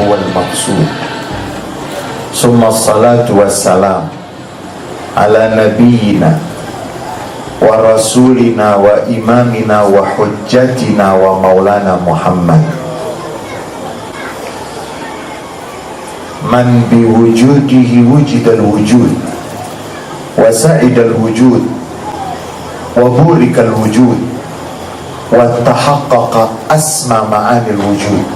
huwal maqsud. Summa salatu wassalam ala nabiyyina wa rasulina wa imamina wa hujjatina wa maulana Muhammad, man biwujudihi wujidal wujud wa sa'idal wujud wa burikal wujud wa tahaqqaqa asma ma'anil wujud.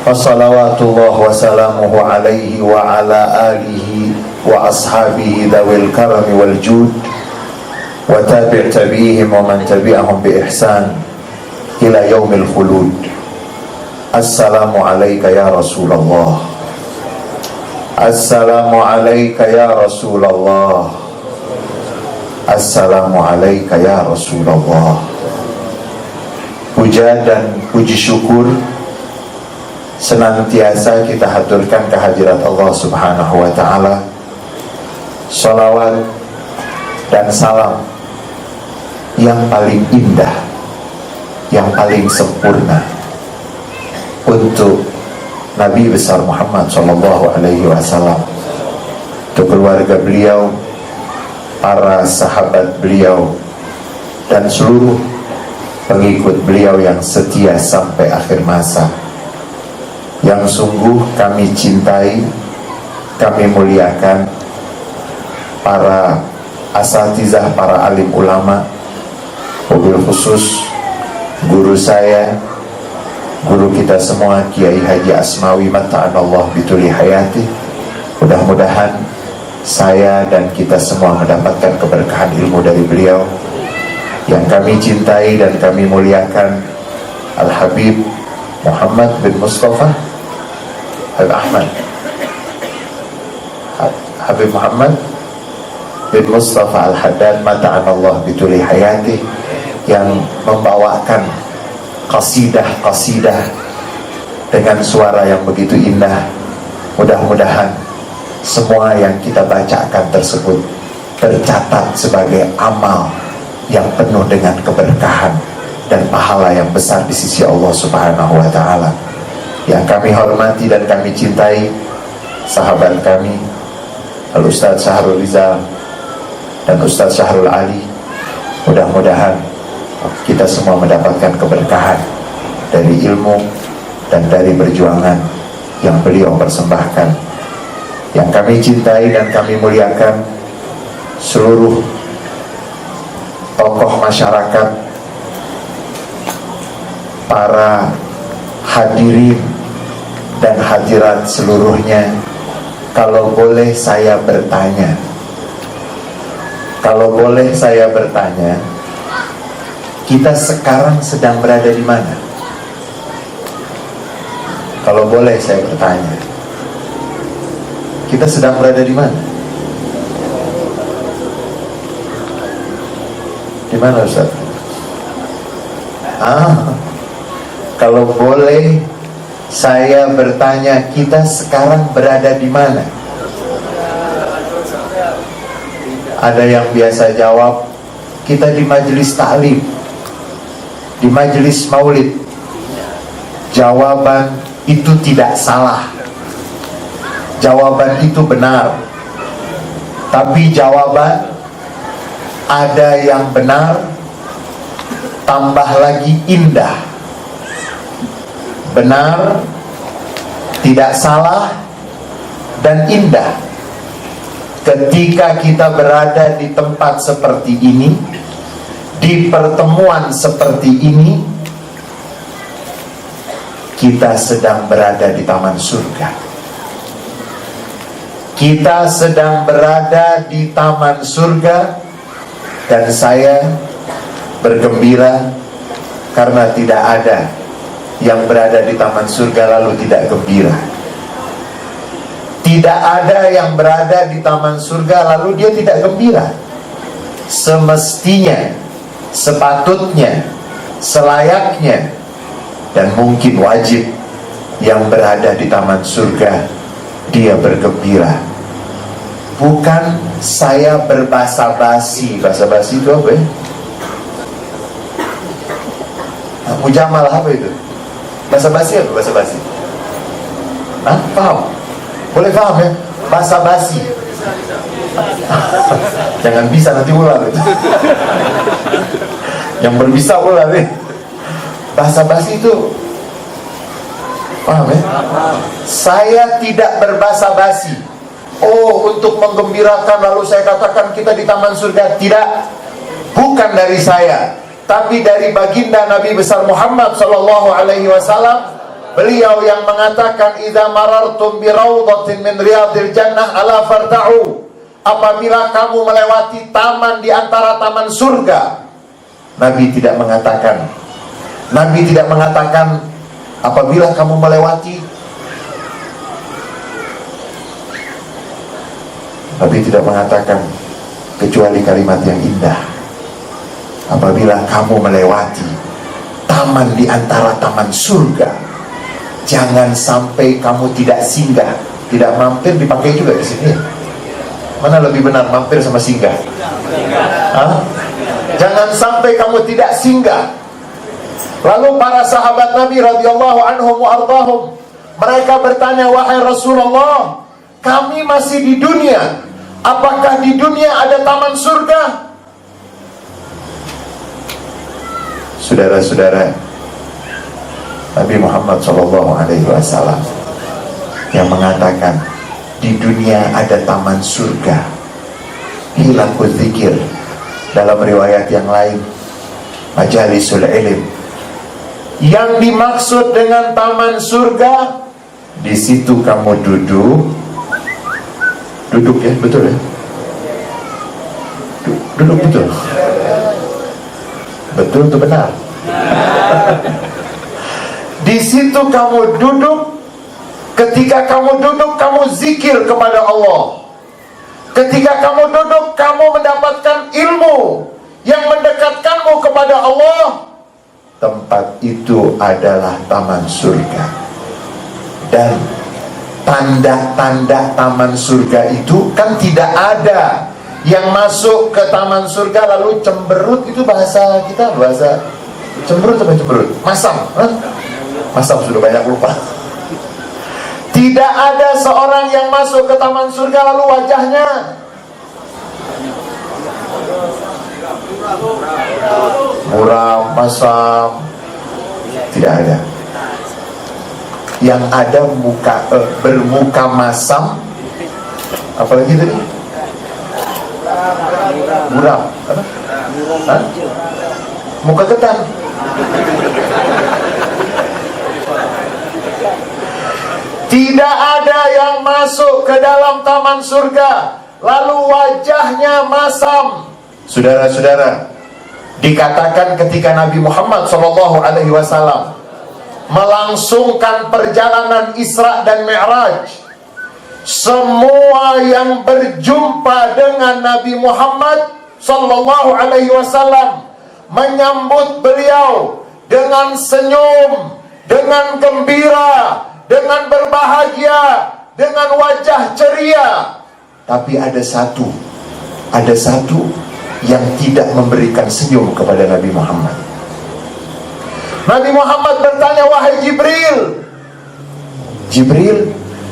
Wa salawatullah wa salamuhu alaihi wa ala alihi wa ashabihi dhawil karami wal jud wa tabi' tabi'ihim wa man tabi'ahum bi ihsan ila yaumil khulud. Assalamu alayka ya Rasulullah. Assalamu alayka ya Rasulullah. Assalamu alayka ya Rasulullah. Puja dan puji syukur senantiasa kita haturkan kehadirat Allah Subhanahu wa ta'ala. Salawat dan salam yang paling indah, yang paling sempurna untuk Nabi besar Muhammad sallallahu alaihi wasallam, untuk keluarga beliau, para sahabat beliau, dan seluruh pengikut beliau yang setia sampai akhir masa, yang sungguh kami cintai, kami muliakan. Para asatizah, para alim ulama, wabil khusus guru saya, guru kita semua, Kiai Haji Asmawi Mata'anallah bituli hayati. Mudah-mudahan saya dan kita semua mendapatkan keberkahan ilmu dari beliau. Yang kami cintai dan kami muliakan Al-Habib Muhammad bin Mustafa Al-Ahmad, Habib Muhammad bin Mustafa Al-Haddad Mata'anallah bituli hayati, yang membawakan qasidah-qasidah dengan suara yang begitu indah. Mudah-mudahan semua yang kita bacakan tersebut tercatat sebagai amal yang penuh dengan keberkahan dan pahala yang besar di sisi Allah Subhanahu wa ta'ala. Yang kami hormati dan kami cintai sahabat kami Al-Ustadz Syahrul Rizal dan Ustadz Syahrul Ali, mudah-mudahan kita semua mendapatkan keberkahan dari ilmu dan dari perjuangan yang beliau persembahkan. Yang kami cintai dan kami muliakan seluruh tokoh masyarakat, para hadirin dan hadirat seluruhnya. Kalau boleh saya bertanya, kita sekarang sedang berada di mana? Kalau boleh saya bertanya, kita sedang berada di mana? Di mana, Ustaz? Kalau boleh saya bertanya, kita sekarang berada di mana? Ada yang biasa jawab, kita di majelis ta'lim, di majelis maulid. Jawaban itu tidak salah, jawaban itu benar. Tapi jawaban ada yang benar tambah lagi indah. Benar, tidak salah, dan indah. Ketika kita berada di tempat seperti ini, di pertemuan seperti ini, kita sedang berada di taman surga. Kita sedang berada di taman surga. Dan saya bergembira karena tidak ada yang berada di taman surga lalu tidak gembira. Tidak ada yang berada di taman surga lalu dia tidak gembira. Semestinya, sepatutnya, selayaknya, dan mungkin wajib yang berada di taman surga dia bergembira. Bukan saya berbasa-basi. Basa-basi itu apa ya? Mujamal apa itu? Basa-basi apa basa-basi? Hah? Paham? Boleh paham ya? Basa-basi. Jangan bisa, nanti ular itu. Yang berbisa ular nih. Basa-basi itu paham ya? Saya tidak berbasa-basi. Oh, untuk menggembirakan lalu saya katakan kita di taman surga. Tidak. Bukan dari saya, tapi dari baginda Nabi besar Muhammad sallallahu alaihi wasallam. Beliau yang mengatakan, "Idza marartum bi raudhatin min riyadil jannah ala farta'u." Apabila kamu melewati taman di antara taman surga. Nabi tidak mengatakan apabila kamu melewati. Nabi tidak mengatakan kecuali kalimat yang indah. Apabila kamu melewati taman di antara taman surga, jangan sampai kamu tidak singgah. Tidak mampir dipakai juga di sini. Mana lebih benar, mampir sama singgah? Hah? Jangan sampai kamu tidak singgah. Lalu para sahabat Nabi radhiyallahu anhum wa ardhahum, mereka bertanya, "Wahai Rasulullah, kami masih di dunia. Apakah di dunia ada taman surga?" Saudara-saudara, Nabi Muhammad SAW yang mengatakan di dunia ada taman surga, hilakul dzikir. Dalam riwayat yang lain, majalisul ilm. Yang dimaksud dengan taman surga, di situ kamu duduk ya, betul ya? Duduk betul. Betul itu benar. Di situ kamu duduk. Ketika kamu duduk, kamu zikir kepada Allah. Ketika kamu duduk, kamu mendapatkan ilmu yang mendekatkanmu kepada Allah. Tempat itu adalah taman surga. Dan tanda-tanda taman surga itu kan tidak ada. Yang masuk ke taman surga lalu cemberut, itu bahasa kita, bahasa cemberut apa cemberut? Masam, huh? Masam, sudah banyak lupa. Tidak ada seorang yang masuk ke taman surga lalu wajahnya muram, masam. Tidak ada. Yang ada bermuka masam. Apalagi tadi? Muram. Apa? Hah? Muka ketan. Tidak ada yang masuk ke dalam taman surga lalu wajahnya masam. Saudara-saudara, dikatakan ketika Nabi Muhammad SAW melangsungkan perjalanan Isra dan Mi'raj, semua yang berjumpa dengan Nabi Muhammad SAW menyambut beliau dengan senyum, dengan gembira, dengan berbahagia, dengan wajah ceria. Tapi ada satu yang tidak memberikan senyum kepada Nabi Muhammad. Nabi Muhammad bertanya, "Wahai Jibril,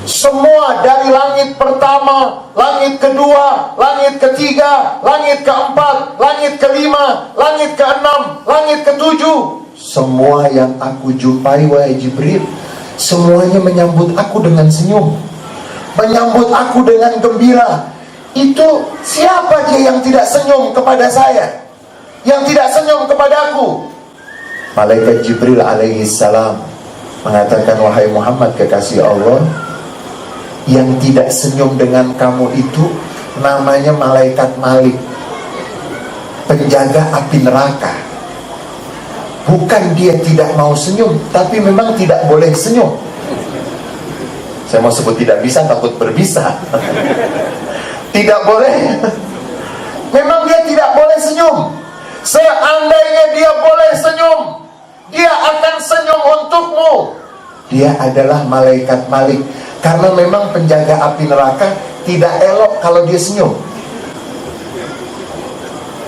semua dari langit pertama, langit kedua, langit ketiga, langit keempat, langit kelima, langit keenam, langit ketujuh, semua yang aku jumpai, wahai Jibril, semuanya menyambut aku dengan senyum, menyambut aku dengan gembira. Itu siapa dia yang tidak senyum kepada saya, yang tidak senyum kepada aku?" Malaikat Jibril alaihissalam mengatakan, "Wahai Muhammad, kekasih Allah, yang tidak senyum dengan kamu itu namanya malaikat Malik, penjaga api neraka. Bukan dia tidak mau senyum, tapi memang tidak boleh senyum." Saya mau sebut tidak bisa, takut berbisa. Tidak boleh. Memang dia tidak boleh senyum. Seandainya dia boleh senyum, dia akan senyum untukmu. Dia adalah malaikat Malik. Karena memang penjaga api neraka tidak elok kalau dia senyum.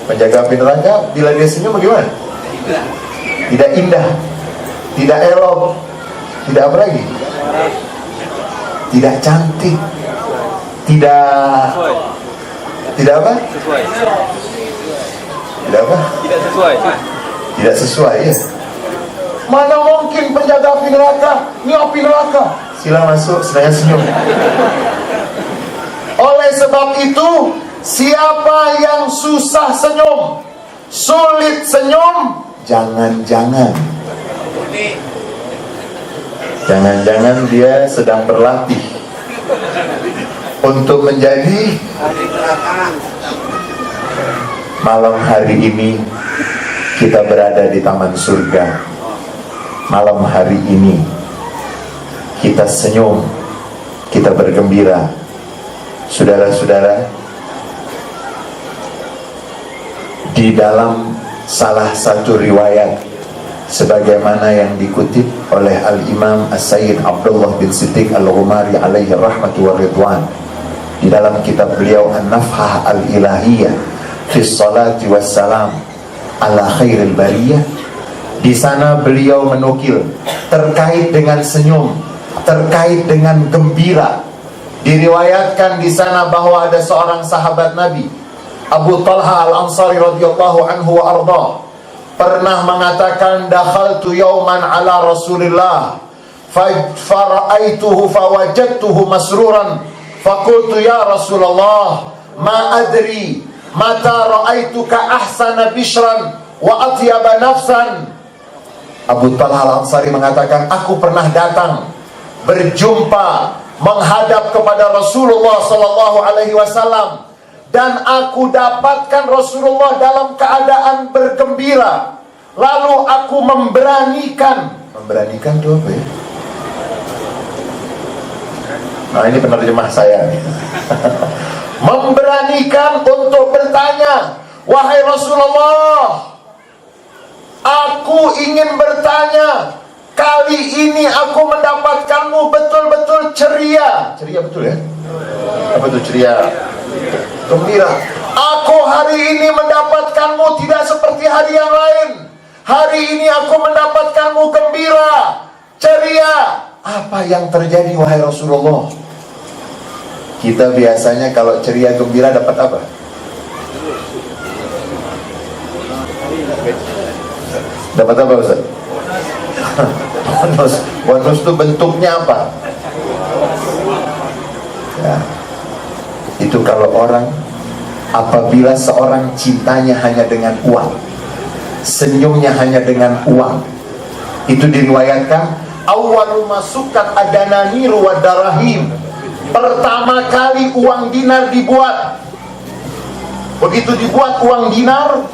Penjaga api neraka bila dia senyum bagaimana? Tidak indah, tidak elok, tidak apa lagi? tidak cantik, tidak apa? Tidak sesuai ya. Mana mungkin penjaga api neraka, ini api neraka, sila masuk, saya senyum. Oleh sebab itu, siapa yang susah senyum, sulit senyum, jangan-jangan dia sedang berlatih untuk menjadi malam hari ini kita berada di taman surga. Malam hari ini kita senyum, kita bergembira. Saudara-saudara, di dalam salah satu riwayat sebagaimana yang dikutip oleh Al-Imam As-Sayyid Abdullah bin Siddiq Al-Ghumari alaihi rahmatu wa ridwan, di dalam kitab beliau An-Nafhah Al-Ilahiyah fi Salati Wassalam ala Khairil Bariyah, di sana beliau menukil terkait dengan senyum, terkait dengan gembira. Diriwayatkan di sana bahwa ada seorang sahabat Nabi, Abu Talha Al-Ansari radhiyallahu anhu wa arda, pernah mengatakan, dakhaltu yawman ala Rasulillah fara'aituhu fawajadtuhu masruran faqultu ya Rasulullah ma adri mata ra'aituka ahsana bishran wa atyaba nafsan. Abu Talha Al-Ansari mengatakan, aku pernah datang berjumpa menghadap kepada Rasulullah sallallahu alaihi wasallam, dan aku dapatkan Rasulullah dalam keadaan bergembira. Lalu aku memberanikan itu apa ya? Nah, ini penerjemah saya nih. Memberanikan untuk bertanya, wahai Rasulullah, aku ingin bertanya, kali ini aku mendapatkanmu betul-betul ceria. Ceria betul ya? Apa itu ceria? Gembira. Aku hari ini mendapatkanmu tidak seperti hari yang lain. Hari ini aku mendapatkanmu gembira, ceria. Apa yang terjadi wahai Rasulullah? Kita biasanya kalau ceria gembira dapat apa? Dapat apa Ustaz? Bonus itu bentuknya apa? Ya, itu kalau orang, apabila seorang cintanya hanya dengan uang, senyumnya hanya dengan uang, itu diriwayatkan awwalu masukkan adananiru wa darahim, pertama kali uang dinar dibuat. Begitu dibuat uang dinar,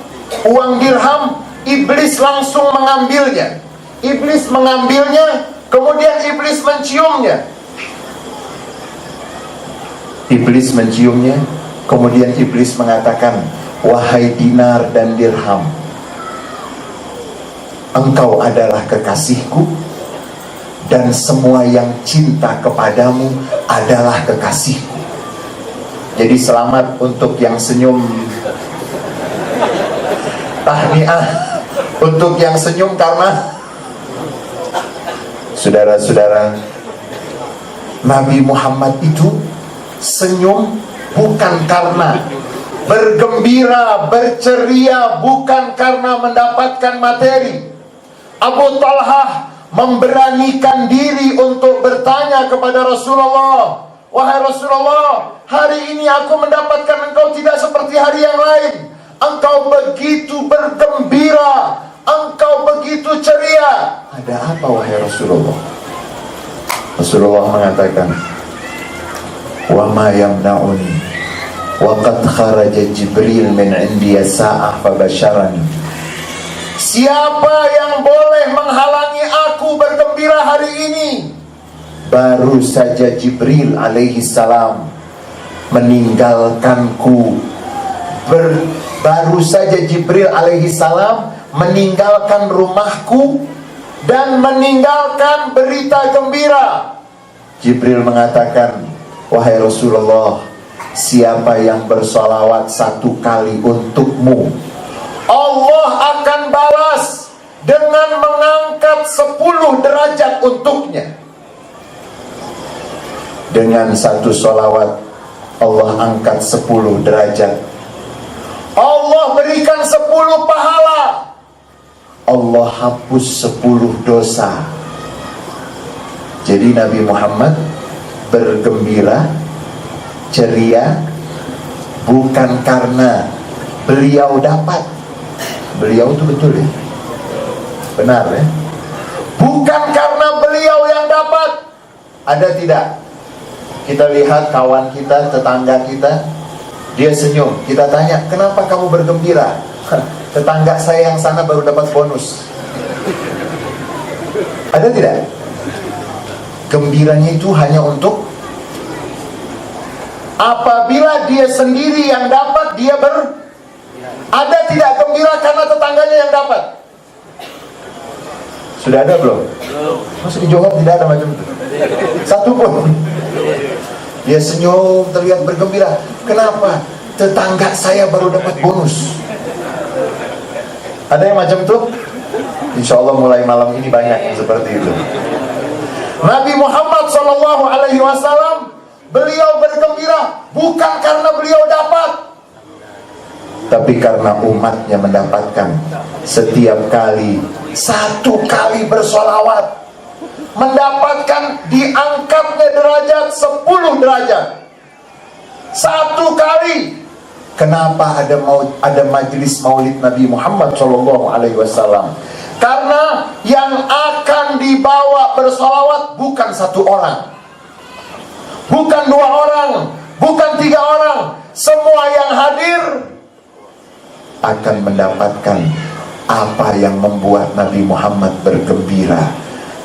uang dirham, iblis langsung mengambilnya. Iblis mengambilnya, kemudian iblis menciumnya. Iblis menciumnya, kemudian iblis mengatakan, wahai dinar dan dirham, engkau adalah kekasihku, dan semua yang cinta kepadamu adalah kekasihku. Jadi selamat untuk yang senyum, tahniah untuk yang senyum, karena saudara-saudara, Nabi Muhammad itu senyum bukan karena bergembira, berceria, bukan karena mendapatkan materi. Abu Talha memberanikan diri untuk bertanya kepada Rasulullah, wahai Rasulullah, hari ini aku mendapatkan engkau tidak seperti hari yang lain. Engkau begitu bergembira, engkau begitu ceria. Ada apa wahai Rasulullah? Rasulullah mengatakan, wa ma yamna'uni wa qad kharaja Jibril min indi sa'ah fabasharani. Siapa yang boleh menghalangi aku bergembira hari ini? Baru saja Jibril alaihi salam meninggalkanku. Baru saja Jibril alaihi salam meninggalkan rumahku dan meninggalkan berita gembira. Jibril mengatakan, wahai Rasulullah, siapa yang bersolawat 1 kali untukmu, Allah akan balas dengan mengangkat 10 derajat untuknya. Dengan satu sholawat Allah angkat 10 derajat, Allah berikan 10 pahala, Allah hapus 10 dosa. Jadi Nabi Muhammad bergembira, ceria, bukan karena beliau dapat. Beliau itu betul ya, benar ya, bukan karena beliau yang dapat. Ada tidak? Kita lihat kawan kita, tetangga kita, dia senyum, kita tanya, kenapa kamu bergembira? Tetangga saya yang sana baru dapat bonus. Ada tidak? Gembiranya itu hanya untuk apabila dia sendiri yang dapat, dia ada tidak gembira karena tetangganya yang dapat? Sudah ada belum? Masuk di Johor tidak ada macam itu. Satu pun. Dia senyum, terlihat bergembira. Kenapa? Tetangga saya baru dapat bonus. Ada yang macam itu? Insya Allah mulai malam ini banyak yang seperti itu. Nabi Muhammad SAW, beliau bergembira bukan karena beliau dapat, tapi karena umatnya mendapatkan. Setiap kali, 1 kali bersolawat, mendapatkan diangkatnya derajat 10 derajat. 1 kali. Kenapa ada majelis maulid Nabi Muhammad SAW? Karena yang akan dibawa bersolawat bukan 1 orang, bukan 2 orang, bukan 3 orang. Semua yang hadir akan mendapatkan apa yang membuat Nabi Muhammad bergembira.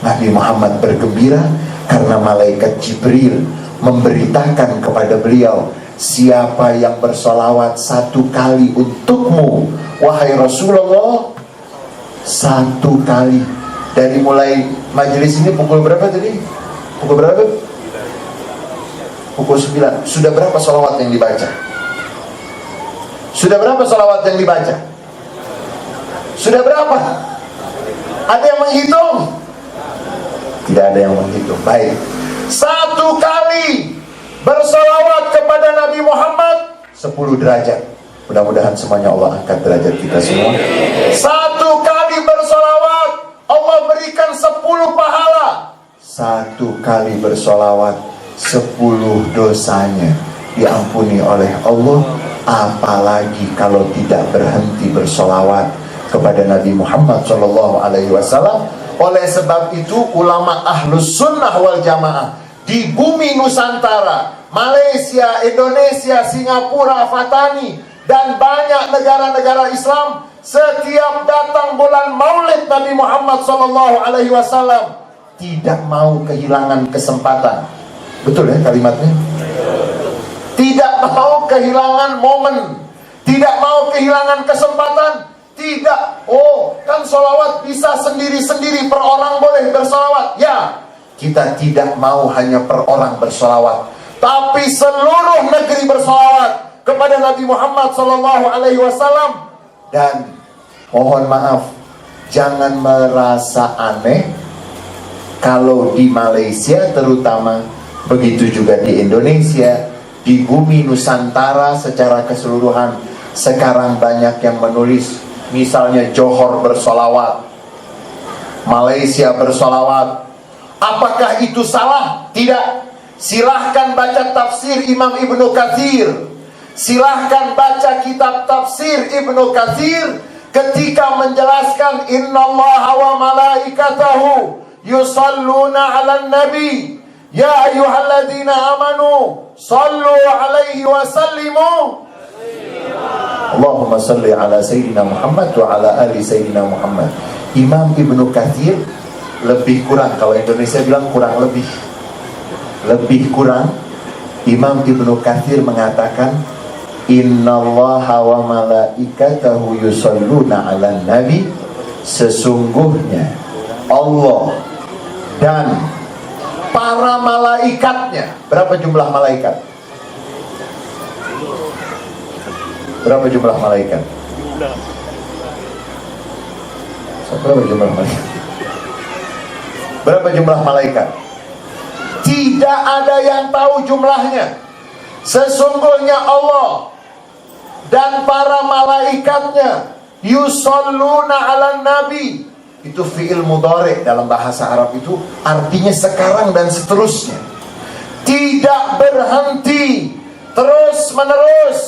Nabi Muhammad bergembira karena malaikat Jibril memberitakan kepada beliau, siapa yang bersolawat 1 kali untukmu, wahai Rasulullah, 1 kali. Dari mulai majelis ini pukul berapa tadi? Pukul berapa? Pukul 9. Sudah berapa solawat yang dibaca? Sudah berapa solawat yang dibaca? Sudah berapa? Ada yang menghitung? Tidak ada yang menghitung. Baik, 1 kali bersolawat kepada Nabi Muhammad 10 derajat. Mudah-mudahan semuanya Allah angkat derajat kita semua. 1 kali bersolawat Allah berikan 10 pahala. 1 kali bersolawat 10 dosanya diampuni oleh Allah. Apalagi kalau tidak berhenti bersolawat kepada Nabi Muhammad SAW. Oleh sebab itu ulama Ahlus Sunnah wal Jamaah di bumi Nusantara, Malaysia, Indonesia, Singapura, Fatani, dan banyak negara-negara Islam, setiap datang bulan Maulid Nabi Muhammad SAW tidak mau kehilangan kesempatan. Betul ya kalimatnya? Tidak mau kehilangan momen, tidak mau kehilangan kesempatan. Tidak. Oh, kan solawat bisa sendiri-sendiri, per orang boleh bersolawat. Ya, kita tidak mau hanya per orang bersolawat, tapi seluruh negeri bersolawat kepada Nabi Muhammad SAW. Dan mohon maaf, jangan merasa aneh kalau di Malaysia terutama, begitu juga di Indonesia, di bumi Nusantara secara keseluruhan, sekarang banyak yang menulis, misalnya Johor bersolawat, Malaysia bersolawat. Apakah itu salah? Tidak. Silahkan baca tafsir Imam Ibnu Katsir, silahkan baca kitab tafsir Ibnu Katsir ketika menjelaskan innallaha wa malaikatahu yusalluna 'alan nabi ya ayyuhalladzina amanu sallu 'alaihi wa sallimu. Allahumma salli ala Sayyidina Muhammad wa ala ali Sayyidina Muhammad. Imam Ibnu Katsir lebih kurang, kalau Indonesia bilang kurang lebih kurang. Imam Ibnu Katsir mengatakan innallaha wa malaikatahu yusalluna ala nabi, sesungguhnya Allah dan para malaikatnya. Berapa jumlah malaikat? Berapa jumlah malaikat? Berapa jumlah malaikat? Berapa jumlah malaikat? tidak ada yang tahu jumlahnya. Sesungguhnya Allah dan para malaikatnya yusalluna 'alan nabi. Itu fi'il mudhari dalam bahasa Arab, itu artinya sekarang dan seterusnya. Tidak berhenti, terus menerus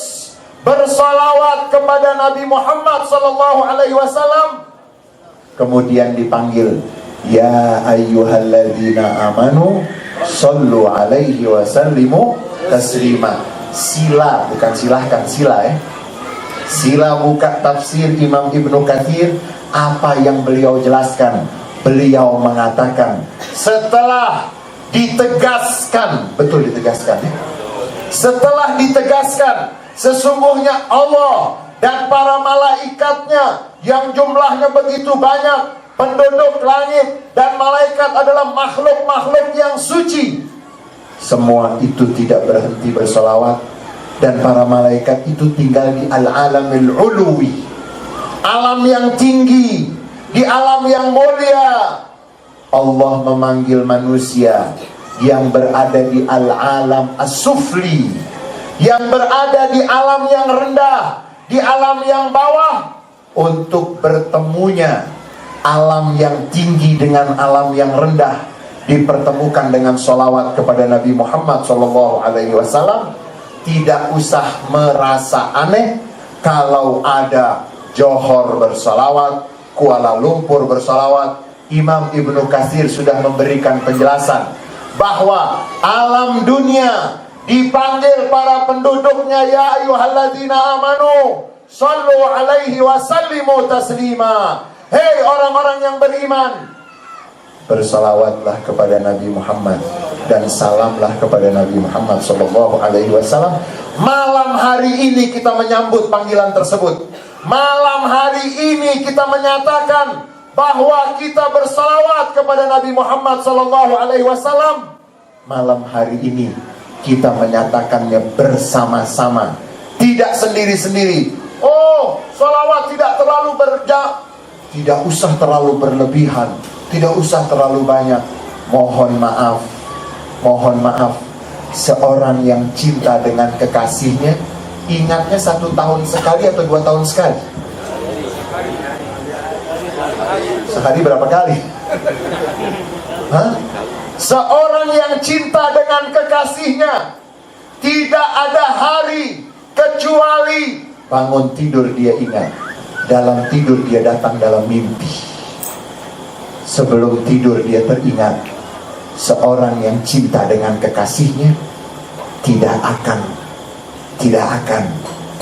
bersalawat kepada Nabi Muhammad sallallahu alaihi wasallam. Kemudian dipanggil, ya ayyuhalladzina amanu sallu alaihi wasallimu taslima. Sila, bukan silahkan, sila ya. Sila buka tafsir Imam Ibnu Katsir, apa yang beliau jelaskan. Beliau mengatakan, setelah ditegaskan, betul ditegaskan ya. Setelah ditegaskan, sesungguhnya Allah dan para malaikatnya yang jumlahnya begitu banyak, penduduk langit dan malaikat adalah makhluk-makhluk yang suci. Semua itu tidak berhenti bersolawat. Dan para malaikat itu tinggal di al-alamil uluwi, alam yang tinggi, di alam yang mulia. Allah memanggil manusia yang berada di al-alam as-sufli, yang berada di alam yang rendah, di alam yang bawah, untuk bertemunya alam yang tinggi dengan alam yang rendah, dipertemukan dengan sholawat kepada Nabi Muhammad SAW. Tidak usah merasa aneh kalau ada Johor bersalawat, Kuala Lumpur bersalawat. Imam Ibnu Katsir sudah memberikan penjelasan bahwa alam dunia dipanggil para penduduknya, ya ayyuhalladzina amanu sallu alaihi wasallimu taslima. Hei orang-orang yang beriman, bersalawatlah kepada Nabi Muhammad dan salamlah kepada Nabi Muhammad sallallahu alaihi wasallam. Malam hari ini kita menyambut panggilan tersebut. Malam hari ini kita menyatakan bahwa kita bersalawat kepada Nabi Muhammad sallallahu alaihi wasallam. Malam hari ini kita menyatakannya bersama-sama, tidak sendiri-sendiri. Oh, salawat tidak terlalu tidak usah terlalu berlebihan, tidak usah terlalu banyak. Mohon maaf, seorang yang cinta dengan kekasihnya, ingatnya 1 tahun sekali atau 2 tahun sekali? Sehari berapa kali? Hah? Seorang yang cinta dengan kekasihnya, tidak ada hari kecuali bangun tidur dia ingat, dalam tidur dia datang dalam mimpi, sebelum tidur dia teringat. Seorang yang cinta dengan kekasihnya tidak akan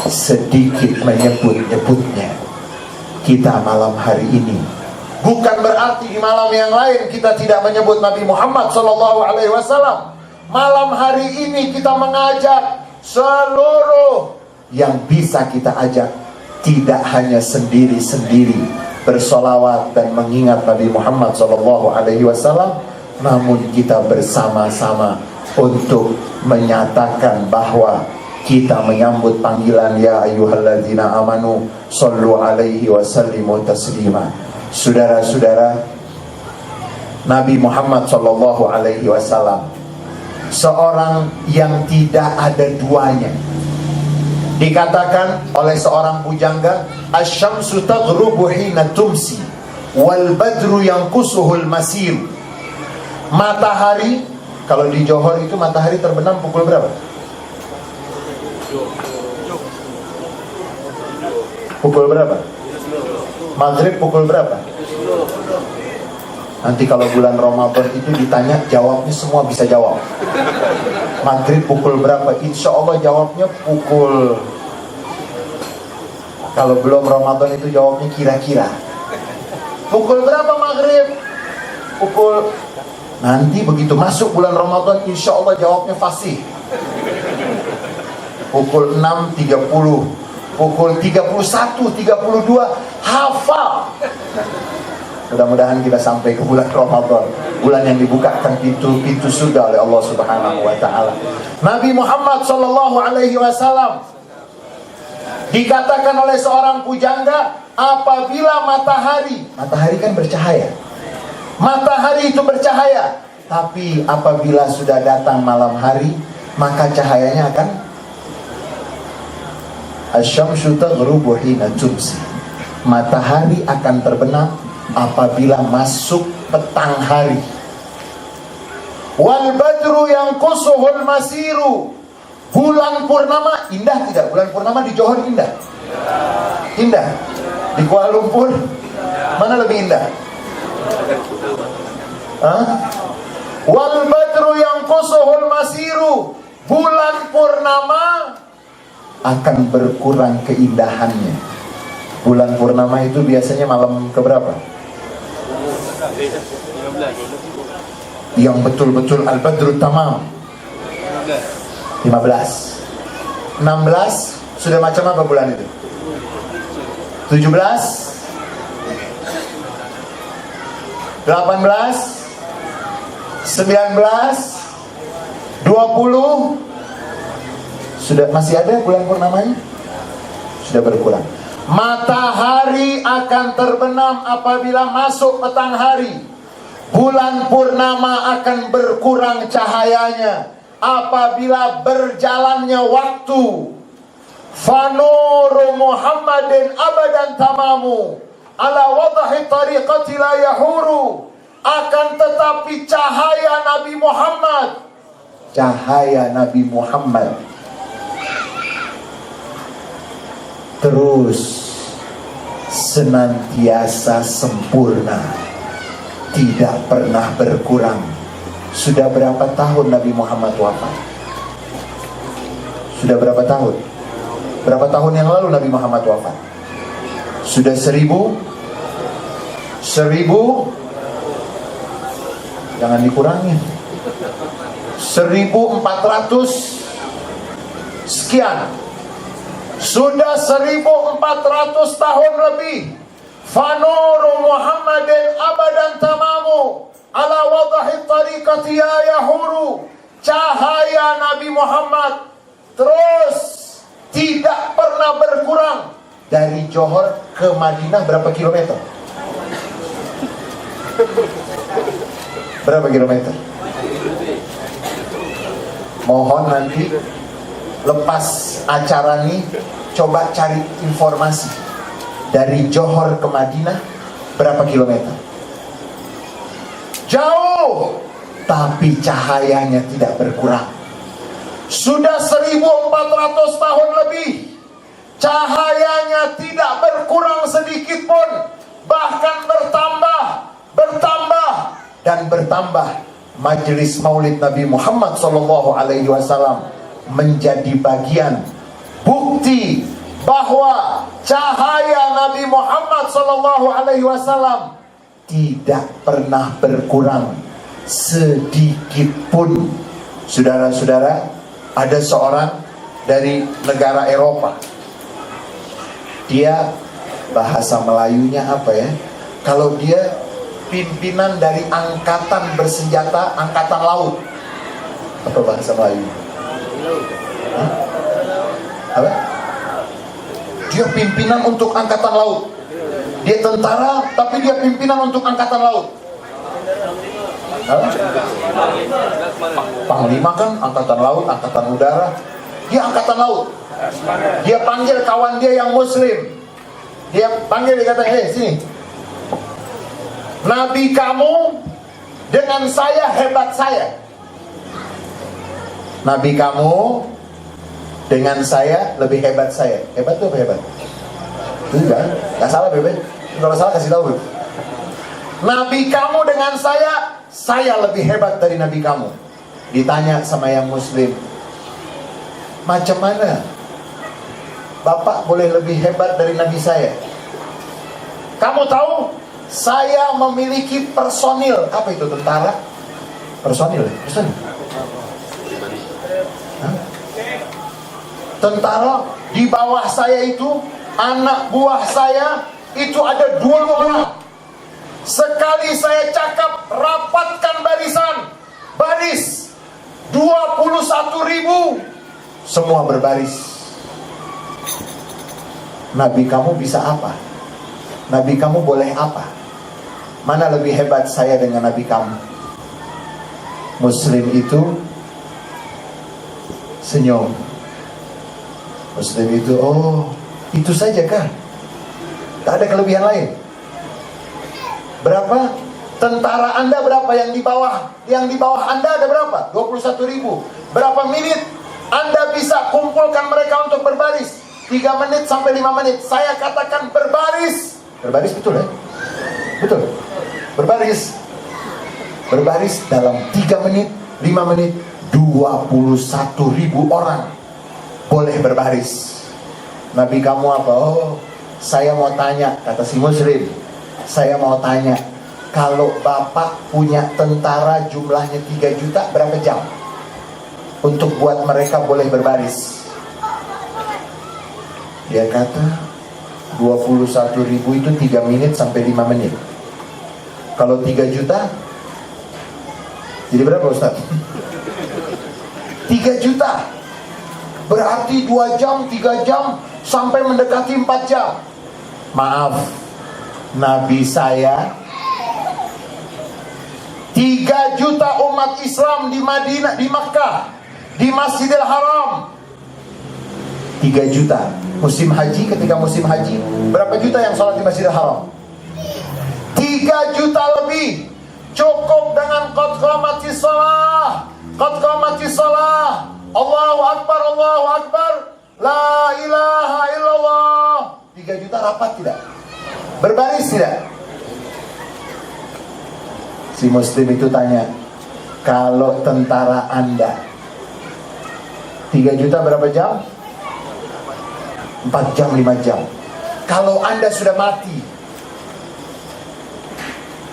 sedikit menyebut-nyebutnya. Kita malam hari ini, bukan berarti di malam yang lain kita tidak menyebut Nabi Muhammad SAW. Malam hari ini kita mengajak seluruh yang bisa kita ajak, tidak hanya sendiri-sendiri bersolawat dan mengingat Nabi Muhammad SAW, namun kita bersama-sama untuk menyatakan bahwa kita menyambut panggilan ya ayyuhalladzina amanu sallu alaihi wasallimu taslima. Saudara-saudara, Nabi Muhammad SAW seorang yang tidak ada duanya. Dikatakan oleh seorang pujangga, asy-syamsu taghrubu hina tumsi wal badru yanqusuhul masir. Matahari, kalau di Johor itu matahari terbenam pukul berapa? Pukul berapa? Maghrib pukul berapa? Nanti kalau bulan Ramadan itu ditanya, jawabnya semua bisa jawab. Maghrib pukul berapa? Insya Allah jawabnya pukul. Kalau belum Ramadan itu jawabnya kira-kira. Pukul berapa maghrib? Pukul. Nanti begitu masuk bulan Ramadan, insya Allah jawabnya fasih. Pukul 6.30, pukul 31, 32, hafal. Mudah-mudahan kita sampai ke bulan Ramadan, bulan yang dibukakan pintu-pintu surga oleh Allah Subhanahu wa taala. Nabi Muhammad SAW dikatakan oleh seorang pujangga, apabila matahari kan bercahaya. Matahari itu bercahaya. Tapi apabila sudah datang malam hari, maka cahayanya akan asyamsu taghrubu hina tumsi. Matahari akan terbenam apabila masuk petang hari. Wal badru yanqusuhul masiru. Bulan purnama indah tidak? Bulan purnama di Johor indah? Indah. Di Kuala Lumpur mana lebih indah? Wal badru yanqusuhul masiru. Bulan purnama akan berkurang keindahannya. Bulan purnama itu biasanya malam keberapa? Yang betul-betul al-badru tamam 15. 16 sudah macam apa bulan itu? 17 18 19 20 sudah masih ada bulan purnamanya? Sudah berkurang. Matahari akan terbenam apabila masuk petang hari. Bulan purnama akan berkurang cahayanya apabila berjalannya waktu. Fanuru Muhammadin abadan tamamu ala wadahi tariqati la yahuru. Akan tetapi cahaya Nabi Muhammad terus senantiasa sempurna, tidak pernah berkurang. Sudah berapa tahun Nabi Muhammad wafat? Sudah berapa tahun? Berapa tahun yang lalu Nabi Muhammad wafat? Sudah 1000? Jangan dikurangi. 1400 sekian. Sudah 1400 tahun lebih. Fanuru Muhammadin abadan tamamu ala wadahi tariqati ya yahuru. Cahaya Nabi Muhammad terus tidak pernah berkurang. Dari Johor ke Madinah berapa kilometer? Berapa kilometer? Mohon nanti lepas acara ini coba cari informasi. Dari Johor ke Madinah berapa kilometer? Jauh, tapi cahayanya tidak berkurang. Sudah 1400 tahun lebih, cahayanya tidak berkurang sedikit pun, bahkan bertambah dan bertambah. Majelis Maulid Nabi Muhammad SAW menjadi bagian bukti bahwa cahaya Nabi Muhammad SAW tidak pernah berkurang sedikit pun. Saudara-saudara, ada seorang dari negara Eropa. Dia bahasa Melayunya apa ya? Kalau dia pimpinan dari angkatan bersenjata, angkatan laut. Apa bahasa Melayu? Apa? Dia pimpinan untuk angkatan laut. Dia tentara, tapi dia pimpinan untuk angkatan laut. Apa? Panglima kan angkatan laut, angkatan udara. Dia angkatan laut. Dia panggil kawan dia yang muslim. Dia panggil, dia kata, "Hei, sini. Nabi kamu dengan saya hebat saya. Nabi kamu dengan saya lebih hebat saya." Hebat tuh apa hebat? Enggak, gak salah bebe. Kalau salah kasih tahu. Nabi kamu dengan saya lebih hebat dari Nabi kamu. Ditanya sama yang muslim, macam mana Bapak boleh lebih hebat dari Nabi saya? Kamu tahu, saya memiliki personil. Apa itu tentara? Personil? Hah? Tentara di bawah saya itu, anak buah saya itu ada 20 orang. Sekali saya cakap, rapatkan baris 21.000, semua berbaris. Nabi kamu bisa apa? Nabi kamu boleh apa? Mana lebih hebat saya dengan Nabi kamu? Muslim itu senyum. Muslim itu, oh itu saja kah? Tak ada kelebihan lain? Berapa? Tentara Anda berapa yang di bawah? Yang di bawah Anda ada berapa? 21.000. Berapa menit Anda bisa kumpulkan mereka untuk berbaris? 3 menit sampai 5 menit. Saya katakan berbaris. Berbaris betul ya? Betul. Berbaris. Berbaris dalam 3 menit, 5 menit, 21.000 orang boleh berbaris. Nabi kamu apa? Oh, saya mau tanya, kata si Muslim, saya mau tanya, kalau bapak punya tentara jumlahnya 3 juta, berapa jam untuk buat mereka boleh berbaris? Dia kata 21.000 itu 3 menit sampai 5 menit. Kalau 3 juta jadi berapa Ustaz? 3 juta. Berarti 2 jam, 3 jam sampai mendekati 4 jam. Maaf, Nabi saya 3 juta umat Islam di Madinah, di Makkah, di Masjidil Haram. 3 juta. Musim haji, ketika musim haji, berapa juta yang sholat di Masjidil Haram? 3 juta lebih. Cukup dengan qad qamatis shalah, qad qamatis shalah, Allahu Akbar, Allahu Akbar, la ilaha illallah. 3 juta rapat tidak? Berbaris tidak? Si Muslim itu tanya, kalau tentara Anda 3 juta berapa jam? 4 jam, 5 jam. Kalau Anda sudah mati,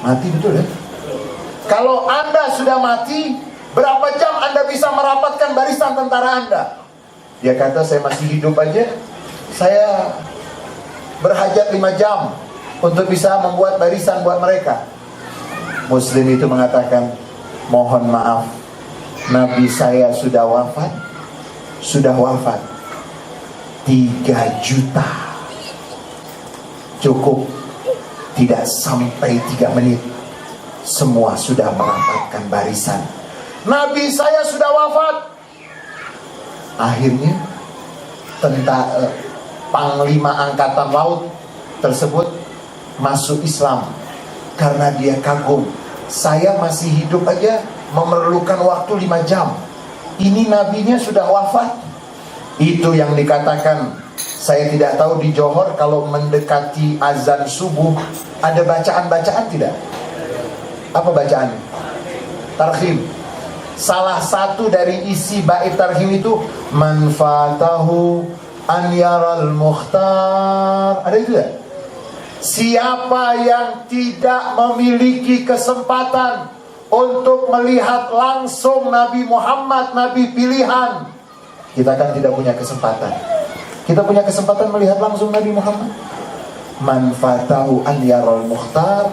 mati betul ya? Kalau Anda sudah mati, berapa jam Anda bisa merapatkan barisan tentara Anda? Dia kata, saya masih hidup aja, saya berhajat 5 jam untuk bisa membuat barisan buat mereka. Muslim itu mengatakan, mohon maaf, Nabi saya sudah wafat. 3 juta cukup, tidak sampai 3 menit semua sudah merapatkan barisan. Nabi saya sudah wafat. Akhirnya Panglima Angkatan Laut tersebut masuk Islam karena dia kagum, saya masih hidup aja memerlukan waktu 5 jam, ini nabinya sudah wafat. Itu yang dikatakan, saya tidak tahu di Johor kalau mendekati azan subuh ada bacaan-bacaan tidak? Apa bacaan? Tarhim. Salah satu dari isi bait tarhim itu, man fatahu an yaral mukhtar. Ada itu ya? Siapa yang tidak memiliki kesempatan untuk melihat langsung Nabi Muhammad, Nabi pilihan. Kita kan tidak punya kesempatan. Kita punya kesempatan melihat langsung Nabi Muhammad. Man fatahu an yaral mukhtar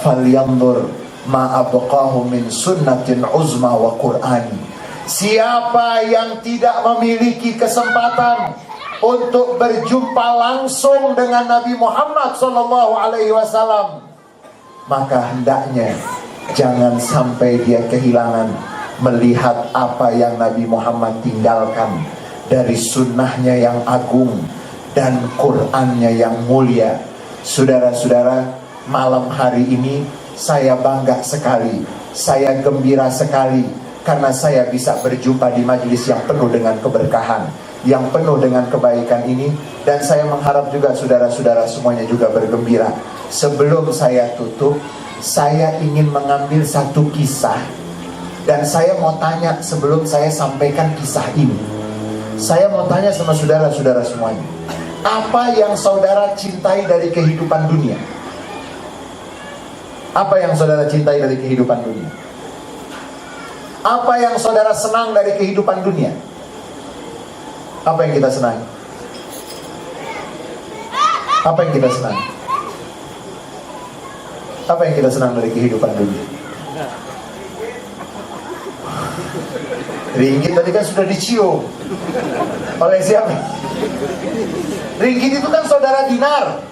falyanzur ma abqahu min sunnatin uzma wa qur'ani. Siapa yang tidak memiliki kesempatan untuk berjumpa langsung dengan Nabi Muhammad sallallahu alaihi wasallam, maka hendaknya jangan sampai dia kehilangan melihat apa yang Nabi Muhammad tinggalkan dari sunnahnya yang agung dan Qur'annya yang mulia. Saudara-saudara, malam hari ini saya bangga sekali, saya gembira sekali karena saya bisa berjumpa di majelis yang penuh dengan keberkahan, yang penuh dengan kebaikan ini. Dan saya mengharap juga saudara-saudara semuanya juga bergembira. Sebelum saya tutup, saya ingin mengambil satu kisah, dan saya mau tanya sebelum saya sampaikan kisah ini. Saya mau tanya sama saudara-saudara semuanya, apa yang saudara cintai dari kehidupan dunia? Apa yang saudara cintai dari kehidupan dunia? Apa yang saudara senang dari kehidupan dunia? Apa yang kita senang? Apa yang kita senang? Apa yang kita senang dari kehidupan dunia? Ringgit tadi kan sudah dicium oleh siapa? Ringgit itu kan saudara dinar,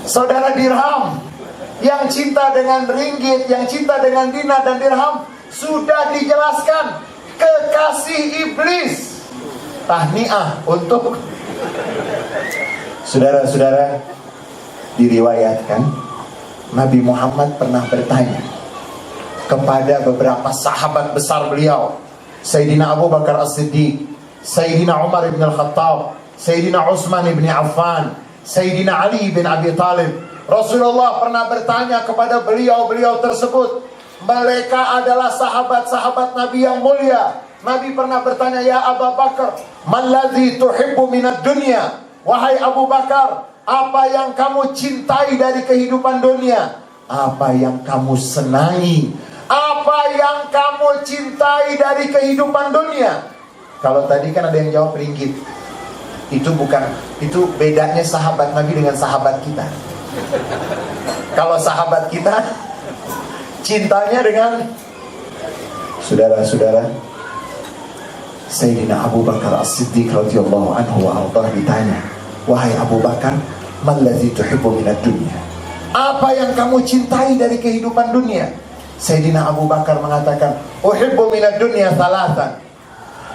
saudara dirham. Yang cinta dengan ringgit, yang cinta dengan dinar dan dirham, sudah dijelaskan, kekasih iblis. Tahniah untuk saudara-saudara. Diriwayatkan Nabi Muhammad pernah bertanya kepada beberapa sahabat besar beliau, Sayyidina Abu Bakar As-Siddiq, Sayyidina Umar ibn Al-Khattab, Sayyidina Utsman ibn Affan, Sayyidina Ali bin Abi Talib. Rasulullah pernah bertanya kepada beliau-beliau tersebut. Mereka adalah sahabat-sahabat Nabi yang mulia. Nabi pernah bertanya, ya Abu Bakar, maladzi tuhibbu minad dunya? Wahai Abu Bakar, apa yang kamu cintai dari kehidupan dunia? Apa yang kamu senangi? Apa yang kamu cintai dari kehidupan dunia? Kalau tadi kan ada yang jawab ringgit. Itu bedanya sahabat Nabi dengan sahabat kita. Kalau sahabat kita cintanya dengan saudara-saudara. Sayyidina Abu Bakar As-Siddiq radhiyallahu anhu wa ardhah ditanya, wahai Abu Bakar, maladzi tuhibbu minad dunya? Apa yang kamu cintai dari kehidupan dunia? Sayyidina Abu Bakar mengatakan, uhibbu minad dunya thalathan.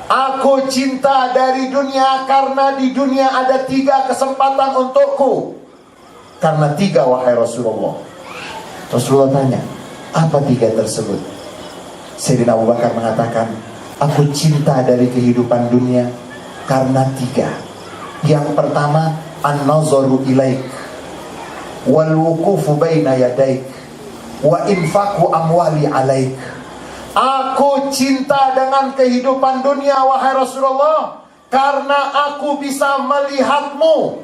Aku cinta dari dunia karena di dunia ada 3 kesempatan untukku. Karena 3, wahai Rasulullah. Rasulullah tanya, apa 3 tersebut? Sayyidina Abu Bakar mengatakan, aku cinta dari kehidupan dunia karena 3. Yang pertama, an-nazaru ilaik, wal wuqufu baina yadaik, wa infaqu amwali alaik. Aku cinta dengan kehidupan dunia, wahai Rasulullah, karena aku bisa melihatmu.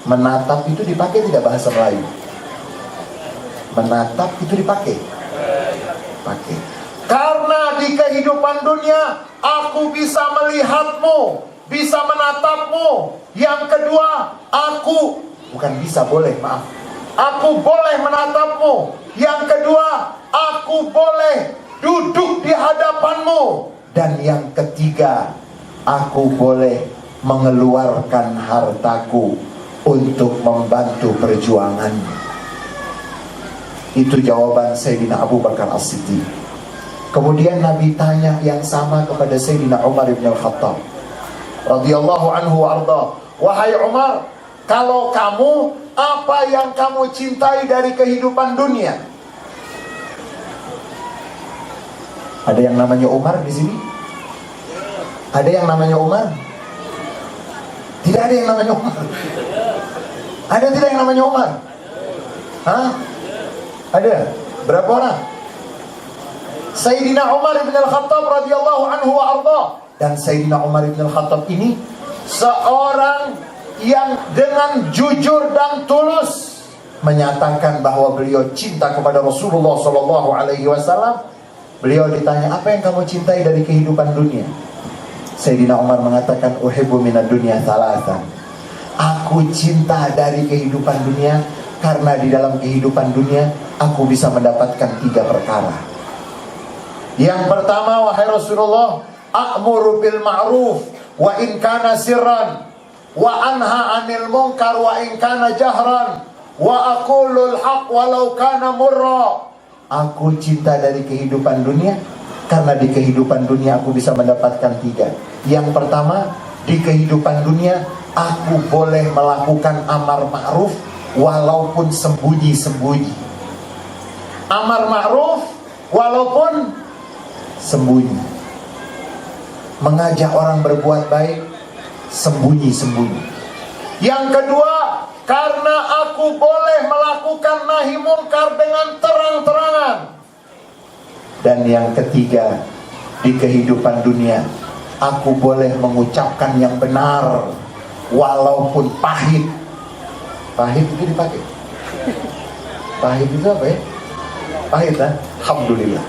Menatap itu dipakai tidak bahasa Melayu? Menatap itu dipakai? Pakai. Karena di kehidupan dunia aku bisa melihatmu, bisa menatapmu. Yang kedua, aku boleh menatapmu. Yang kedua, aku boleh duduk di hadapanmu. Dan yang ketiga, aku boleh mengeluarkan hartaku untuk membantu perjuanganmu. Itu jawaban Sayyidina Abu Bakar As-Siddiq. Kemudian Nabi tanya yang sama kepada Sayyidina Umar ibn Al-Khattab radhiyallahu anhu arda, wahai Umar, kalau kamu, apa yang kamu cintai dari kehidupan dunia? Ada yang namanya Umar di sini? Ada yang namanya Umar? Tidak ada yang namanya Umar. Ada tidak yang namanya Umar? Hah? Ada? Berapa orang? Sayyidina Umar ibn Al-Khattab radhiyallahu anhu wa arda. Dan Sayyidina Umar ibn Al-Khattab ini seorang yang dengan jujur dan tulus menyatakan bahwa beliau cinta kepada Rasulullah sallallahu alaihi wasallam. Beliau ditanya, apa yang kamu cintai dari kehidupan dunia? Sayyidina Umar mengatakan, uhibbu minad dunya thalathan. Aku cinta dari kehidupan dunia karena di dalam kehidupan dunia aku bisa mendapatkan 3 perkara. Yang pertama, wahai Rasulullah, a'muru bil ma'ruf wa in kana sirran, wa anha 'anil munkar wa in kana jahran, wa aqulul haq walau kana murra. Aku cinta dari kehidupan dunia karena di kehidupan dunia aku bisa mendapatkan 3. Yang pertama, di kehidupan dunia aku boleh melakukan amar ma'ruf walaupun sembunyi-sembunyi. Amar ma'ruf walaupun sembunyi. Mengajak orang berbuat baik sembunyi-sembunyi. Yang kedua, karena aku boleh melakukan nahi munkar dengan terang-terangan. Dan yang ketiga, di kehidupan dunia aku boleh mengucapkan yang benar walaupun pahit. Pahit itu dipakai. Pahit itu apa ya? Pahit lah. Alhamdulillah.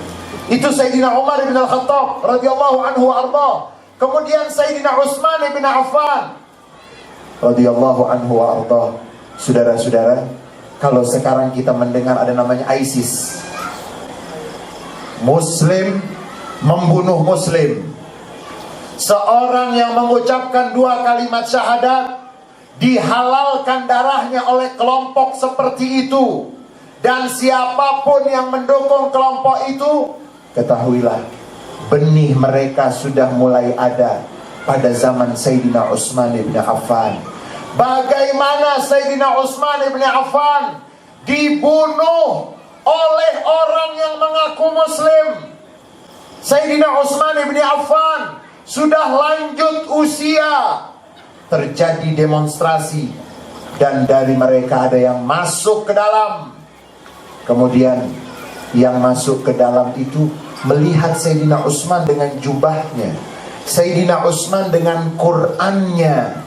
Itu Sayyidina Umar bin Al-Khattab radhiyallahu anhu arda. Kemudian Sayyidina Utsman bin Affan radhiyallahu anhu arda. Saudara-saudara, kalau sekarang kita mendengar ada namanya ISIS, Muslim membunuh Muslim, seorang yang mengucapkan 2 kalimat syahadat dihalalkan darahnya oleh kelompok seperti itu. Dan siapapun yang mendukung kelompok itu ketahuilah benih mereka sudah mulai ada pada zaman Sayyidina Utsman bin Affan. Bagaimana Sayyidina Utsman bin Affan dibunuh oleh orang yang mengaku muslim. Sayyidina Utsman bin Affan sudah lanjut usia. Terjadi demonstrasi dan dari mereka ada yang masuk ke dalam. Kemudian yang masuk ke dalam itu melihat Sayyidina Utsman dengan jubahnya, Sayyidina Utsman dengan Qur'annya,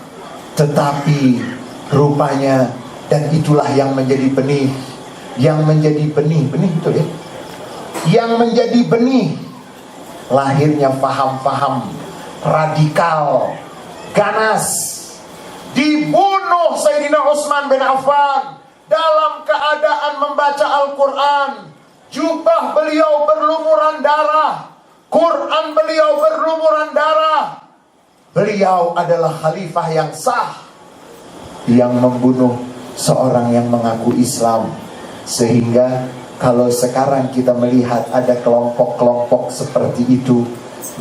tetapi rupanya, dan itulah yang menjadi benih, benih itu ya, yang menjadi benih lahirnya faham-faham radikal, ganas. Dibunuh Sayyidina Utsman bin Affan dalam keadaan membaca Al-Quran. Jubah beliau berlumuran darah, Quran beliau berlumuran darah. Beliau adalah khalifah yang sah, yang membunuh seorang yang mengaku Islam. Sehingga kalau sekarang kita melihat ada kelompok-kelompok seperti itu,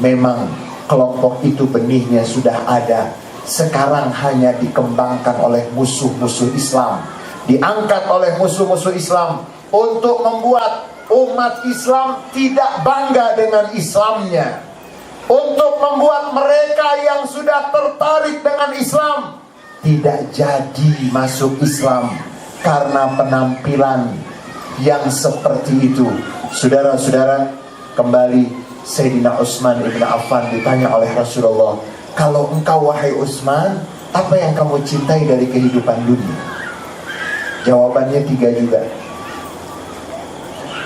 memang kelompok itu benihnya sudah ada. Sekarang hanya dikembangkan oleh musuh-musuh Islam, diangkat oleh musuh-musuh Islam untuk membuat umat Islam tidak bangga dengan Islamnya, untuk membuat mereka yang sudah tertarik dengan Islam tidak jadi masuk Islam karena penampilan yang seperti itu. Saudara-saudara, kembali Sayyidina Utsman bin Affan ditanya oleh Rasulullah, kalau engkau wahai Utsman, apa yang kamu cintai dari kehidupan dunia? Jawabannya 3 juga.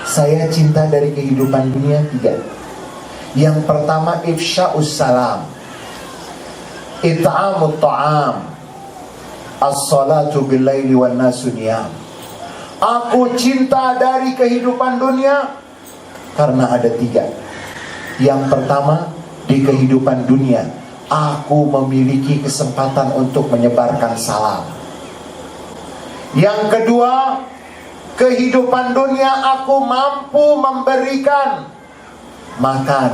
Saya cinta dari kehidupan dunia 3. Yang pertama, ifsya'us salam, it'amut ta'am, as-salatu bil-laili wan nasu niyam. Aku cinta dari kehidupan dunia karena ada 3. Yang pertama, di kehidupan dunia aku memiliki kesempatan untuk menyebarkan salam. Yang kedua, kehidupan dunia aku mampu memberikan makan.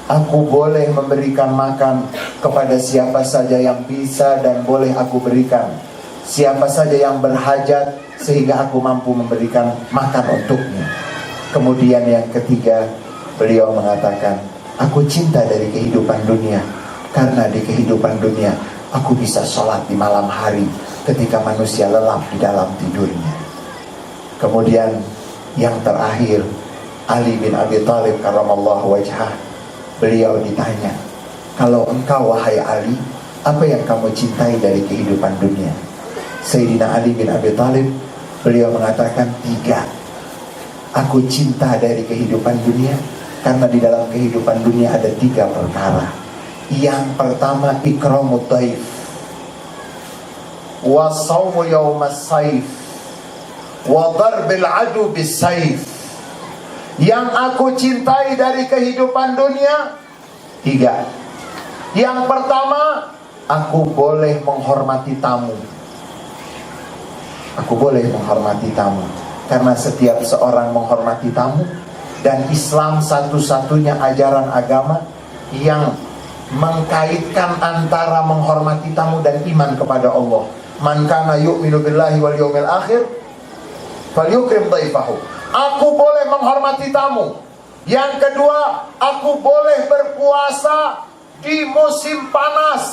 Aku boleh memberikan makan kepada siapa saja yang bisa dan boleh aku berikan. Siapa saja yang berhajat sehingga aku mampu memberikan makan untuknya. Kemudian yang ketiga, beliau mengatakan, aku cinta dari kehidupan dunia karena di kehidupan dunia aku bisa sholat di malam hari ketika manusia lelap di dalam tidurnya. Kemudian yang terakhir, Ali bin Abi Thalib karramallahu wajhah, beliau ditanya, kalau engkau wahai Ali, apa yang kamu cintai dari kehidupan dunia? Sayyidina Ali bin Abi Thalib, beliau mengatakan 3. Aku cinta dari kehidupan dunia karena di dalam kehidupan dunia ada 3 perkara. Yang pertama, ikramut dhaif, wa shaumu yaumas saif, wa darbil adu bis saif. Yang aku cintai dari kehidupan dunia 3. Yang pertama, aku boleh menghormati tamu. Aku boleh menghormati tamu karena setiap seorang menghormati tamu. Dan Islam satu-satunya ajaran agama yang mengkaitkan antara menghormati tamu dan iman kepada Allah. Man kana yu'minu billahi wal yawmil akhir falyukrim dhaifahu. Aku boleh menghormati tamu. Yang kedua, aku boleh berpuasa di musim panas.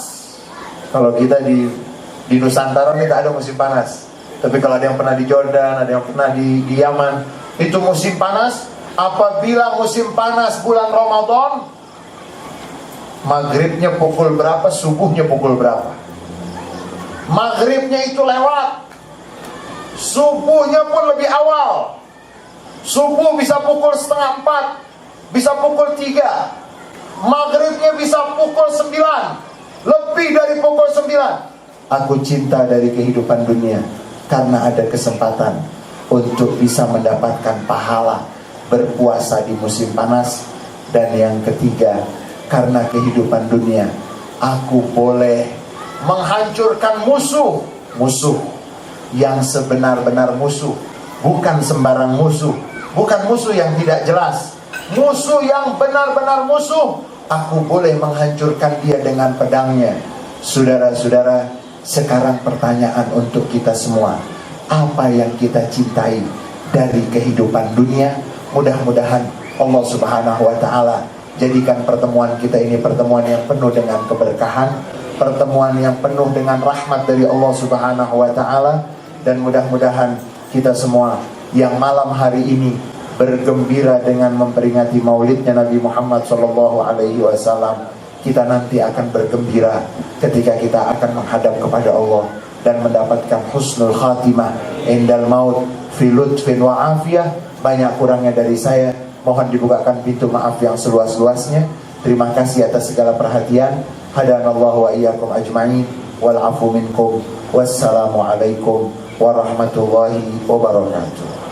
Kalau kita di Nusantara ini tak ada musim panas. Tapi kalau ada yang pernah di Jordan, ada yang pernah di Yaman, itu musim panas. Apabila musim panas bulan Ramadan, maghribnya pukul berapa, subuhnya pukul berapa. Maghribnya itu lewat, subuhnya pun lebih awal. Subuh bisa pukul 3:30, bisa pukul 3. Maghribnya bisa pukul 9, lebih dari pukul 9. Aku cinta dari kehidupan dunia karena ada kesempatan untuk bisa mendapatkan pahala berpuasa di musim panas. Dan yang ketiga, karena kehidupan dunia aku boleh menghancurkan musuh yang sebenar-benar musuh, bukan sembarang musuh, bukan musuh yang tidak jelas, musuh yang benar-benar musuh, aku boleh menghancurkan dia dengan pedangnya. Saudara-saudara, sekarang pertanyaan untuk kita semua, apa yang kita cintai dari kehidupan dunia? Mudah-mudahan Allah Subhanahu wa ta'ala jadikan pertemuan kita ini pertemuan yang penuh dengan keberkahan, pertemuan yang penuh dengan rahmat dari Allah Subhanahu wa ta'ala. Dan mudah-mudahan kita semua yang malam hari ini bergembira dengan memperingati maulidnya Nabi Muhammad SAW, kita nanti akan bergembira ketika kita akan menghadap kepada Allah dan mendapatkan husnul khatimah indal maut fi lutfin wa afiyah. Banyak kurangnya dari saya, mohon dibukakan pintu maaf yang seluas-luasnya. Terima kasih atas segala perhatian. Hadanallahu wa iyyakum ajma'in wal afu minkum. Wassalamualaikum warahmatullahi wabarakatuh.